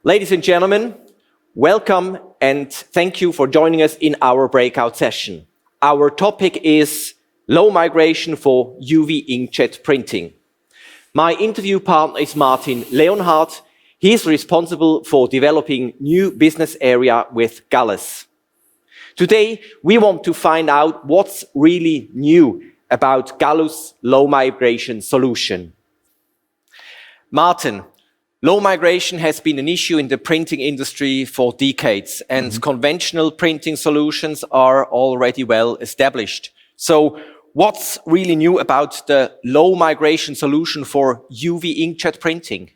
Ladies and gentlemen, welcome and thank you for joining us in our breakout session. Our topic is low migration for UV inkjet printing. My interview partner is Martin Leonhardt. He is responsible for developing new business area with Gallus. Today, we want to find out what's really new about Gallus' low migration solution. Martin, low migration has been an issue in the printing industry for decades, and conventional printing solutions are already well established. So what's really new about the low migration solution for UV inkjet printing?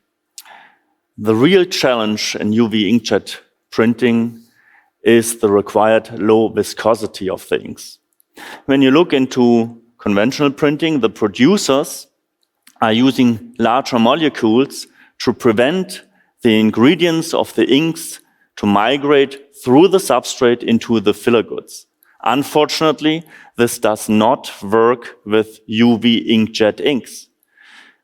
The real challenge in UV inkjet printing is the required low viscosity of the inks. When you look into conventional printing, the producers are using larger molecules to prevent the ingredients of the inks to migrate through the substrate into the filler goods. Unfortunately, this does not work with UV inkjet inks.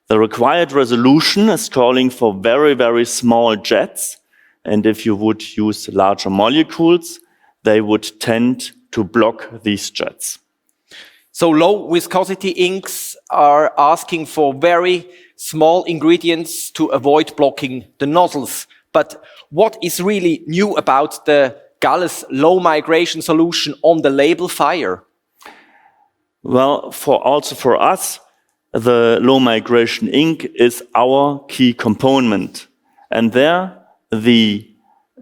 The required resolution is calling for very, very small jets, and if you would use larger molecules, they would tend to block these jets. So low viscosity inks are asking for very small ingredients to avoid blocking the nozzles. But what is really new about the Gallus low migration solution on the label fire? Well, for us, the low migration ink is our key component. And there, the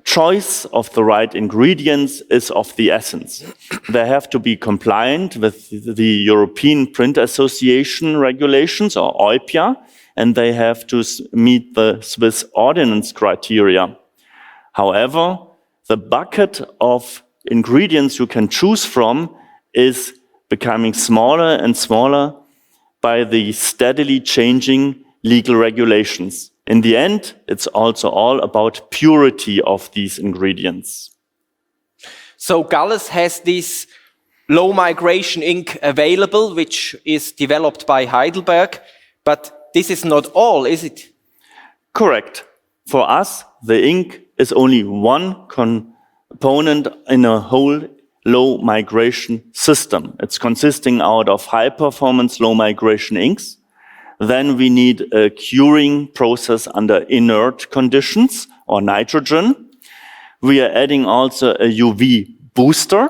choice of the right ingredients is of the essence. They have to be compliant with the European Print Association regulations, or EUPIA, and they have to meet the Swiss ordinance criteria. However, the bucket of ingredients you can choose from is becoming smaller and smaller by the steadily changing legal regulations. In the end, it's also all about purity of these ingredients. So Gallus has this low migration ink available, which is developed by Heidelberg, but this is not all, is it? Correct. For us, the ink is only one component in a whole low migration system. It's consisting out of high performance low migration inks. Then we need a curing process under inert conditions or nitrogen. We are adding also a UV booster,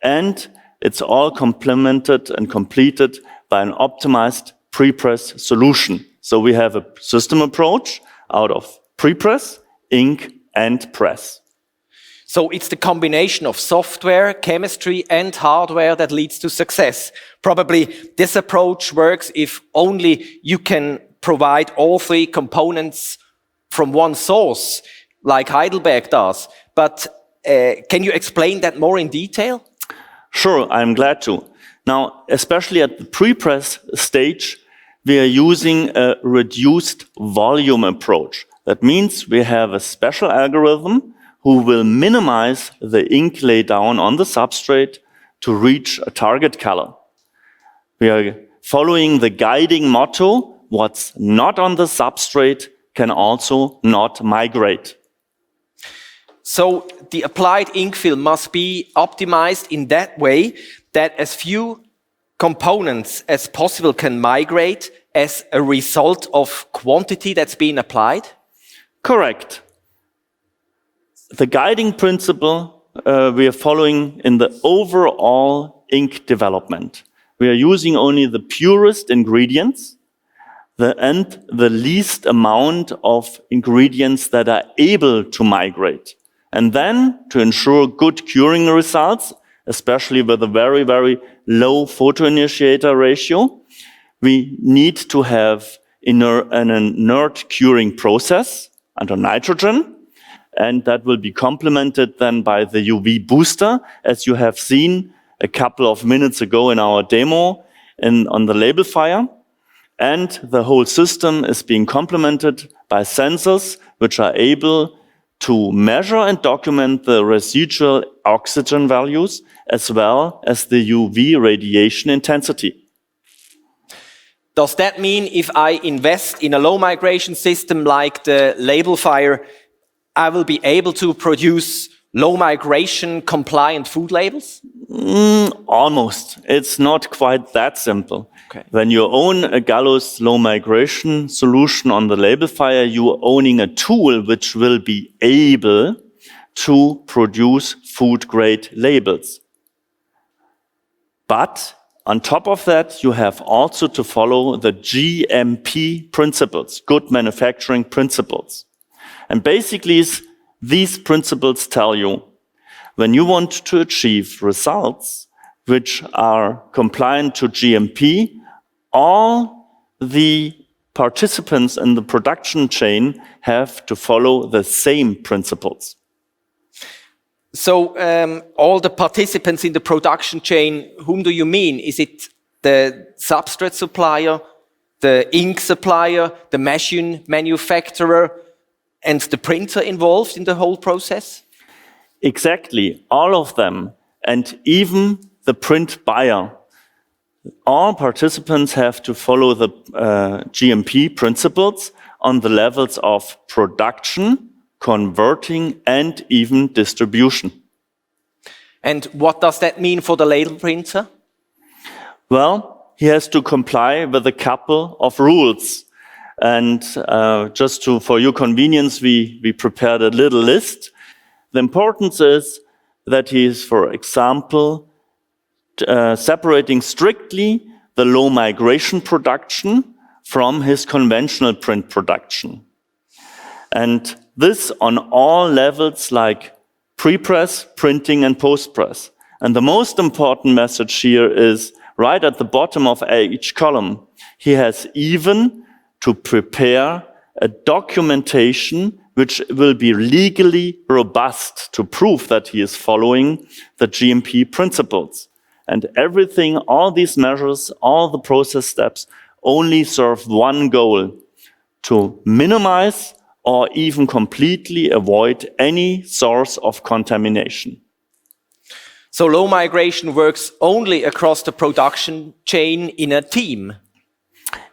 and it's all complemented and completed by an optimized pre-press solution. So we have a system approach out of pre-press, ink, and press. So it's the combination of software, chemistry, and hardware that leads to success. Probably this approach works if only you can provide all three components from one source, like Heidelberg does. But can you explain that more in detail? Sure, I'm glad to. Now, especially at the pre-press stage, we are using a reduced volume approach. That means we have a special algorithm who will minimize the ink laydown on the substrate to reach a target color. We are following the guiding motto, what's not on the substrate can also not migrate. So the applied ink film must be optimized in that way that as few components as possible can migrate as a result of quantity that's been applied? Correct. The guiding principle we are following in the overall ink development. We are using only the purest ingredients and the least amount of ingredients that are able to migrate. And then, to ensure good curing results, especially with a very, very low photoinitiator ratio, we need to have an inert curing process under nitrogen, and that will be complemented then by the UV booster, as you have seen a couple of minutes ago in our demo on the label fire. And the whole system is being complemented by sensors which are able to measure and document the residual oxygen values as well as the UV radiation intensity. Does that mean if I invest in a low migration system like the label fire, I will be able to produce low migration compliant food labels? Almost. It's not quite that simple. Okay. When you own a Gallus low migration solution on the label file, you're owning a tool which will be able to produce food grade labels. But on top of that, you have also to follow the GMP principles, good manufacturing principles. And basically, these principles tell you when you want to achieve results which are compliant to GMP, all the participants in the production chain have to follow the same principles. So all the participants in the production chain, whom do you mean? Is it the substrate supplier, the ink supplier, the machine manufacturer, and the printer involved in the whole process? Exactly, all of them, and even the print buyer. All participants have to follow the GMP principles on the levels of production, converting, and even distribution. And what does that mean for the label printer? Well, he has to comply with a couple of rules. And just for your convenience, we prepared a little list. The importance is that he is, for example, separating strictly the low migration production from his conventional print production. And this on all levels like pre-press, printing, and post-press. And the most important message here is right at the bottom of each column. He has even to prepare a documentation which will be legally robust to prove that he is following the GMP principles. And everything, all these measures, all the process steps only serve one goal: to minimize or even completely avoid any source of contamination. So low migration works only across the production chain in a team.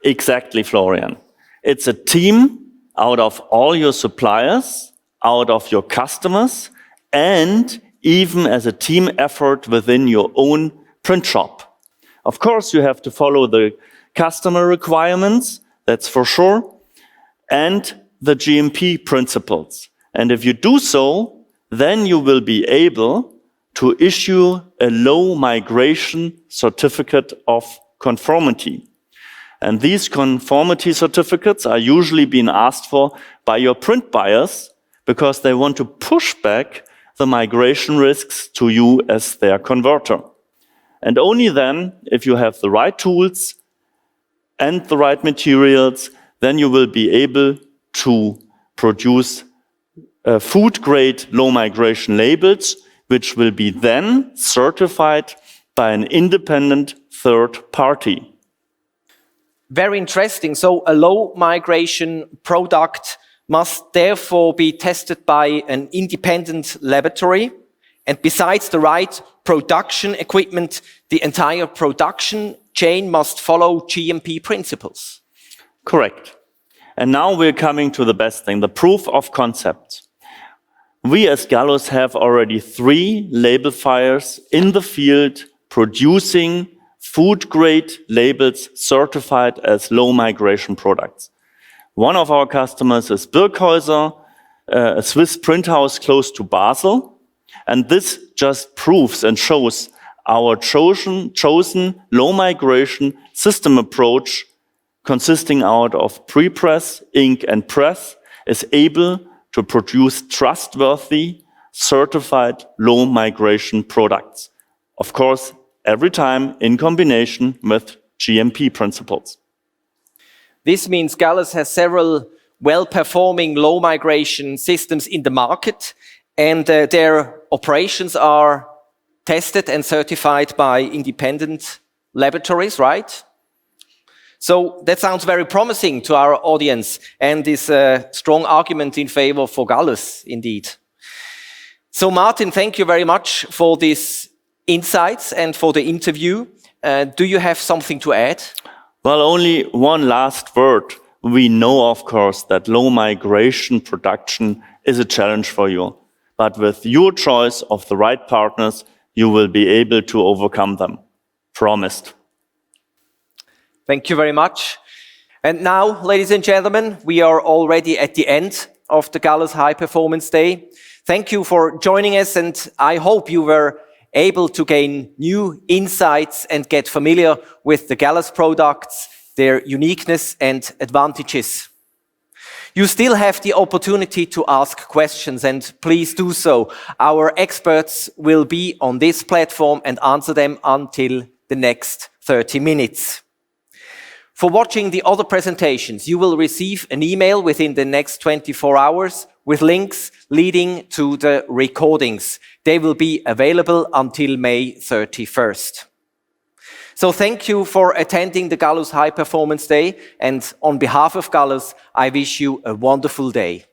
Exactly, Florian. It's a team out of all your suppliers, out of your customers, and even as a team effort within your own print shop. Of course, you have to follow the customer requirements, that's for sure, and the GMP principles. And if you do so, then you will be able to issue a low migration certificate of conformity. And these conformity certificates are usually being asked for by your print buyers because they want to push back the migration risks to you as their converter. And only then, if you have the right tools and the right materials, then you will be able to produce food-grade low migration labels, which will be then certified by an independent third party. Very interesting. So a low migration product must therefore be tested by an independent laboratory. And besides the right production equipment, the entire production chain must follow GMP principles. Correct. And now we're coming to the best thing, the proof of concept. We as Gallus have already 3 label fires in the field producing food-grade labels certified as low migration products. One of our customers is Birkhäuser, a Swiss print house close to Basel. And this just proves and shows our chosen low migration system approach consisting out of pre-press, ink, and press is able to produce trustworthy, certified low migration products. Of course, every time in combination with GMP principles. This means Gallus has several well-performing low migration systems in the market, and their operations are tested and certified by independent laboratories, right? So that sounds very promising to our audience and is a strong argument in favor for Gallus, indeed. So Martin, thank you very much for these insights and for the interview. Do you have something to add? Well, only one last word. We know, of course, that low migration production is a challenge for you. But with your choice of the right partners, you will be able to overcome them. Promised. Thank you very much. And now, ladies and gentlemen, we are already at the end of the Gallus High Performance Day. Thank you for joining us, and I hope you were able to gain new insights and get familiar with the Gallus products, their uniqueness and advantages. You still have the opportunity to ask questions, and please do so. Our experts will be on this platform and answer them until the next 30 minutes. For watching the other presentations, you will receive an email within the next 24 hours with links leading to the recordings. They will be available until May 31st. So thank you for attending the Gallus High Performance Day, and on behalf of Gallus, I wish you a wonderful day.